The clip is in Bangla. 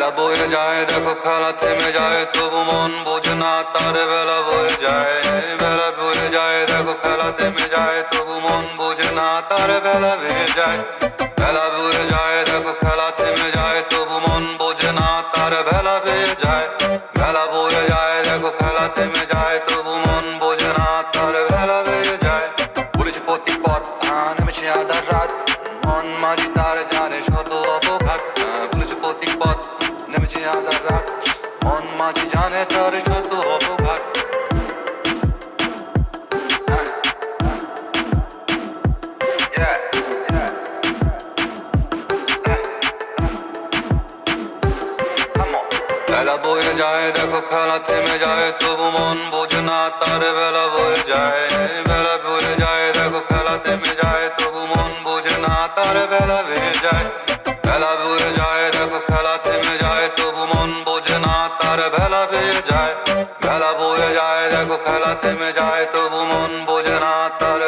বেলা বয়ে যায় দেখো খেলা থেমে যায় তবু মন বোঝে না তার বেলা বয়ে যায় বেলা বয়ে যায় দেখো খেলা থেমে যায় তবু মন বোঝে না তার বেলা ভেঙে যায় বেলা বয়ে যায় দেখো খেলা থেমে যায় তবু মন বোঝে না তার বেলা বেয়ে যায় বেলা বয়ে যায় দেখো খেলা থেমে যায় তবু মন বোঝে না তার বেলা বেয়ে যায় পুলিশ প্রতি পথ নেমেছে আধার রাত মন মাঝি তার জানে শত অপঘাত পুলিশ প্রতি পথ নেমেছে আধার রাত মন মাঝি জানে তার শত অপঘাত বেলা বয়ে যায় দেখো খেলা থেমে যায় তবু মন বোঝে না তার বেলা বয়ে যায় বেলা বয়ে যায় দেখো খেলা থেমে যায় তবু মন বোঝে না তার বেলা ভেঙে যায় বেলা বয়ে যায় দেখো খেলা থেমে যায় তবু মন বোঝে না তার বেলা বেয়ে যায় বেলা বয়ে যায় দেখো খেলা থেমে যায় তবু মন বোঝে না তার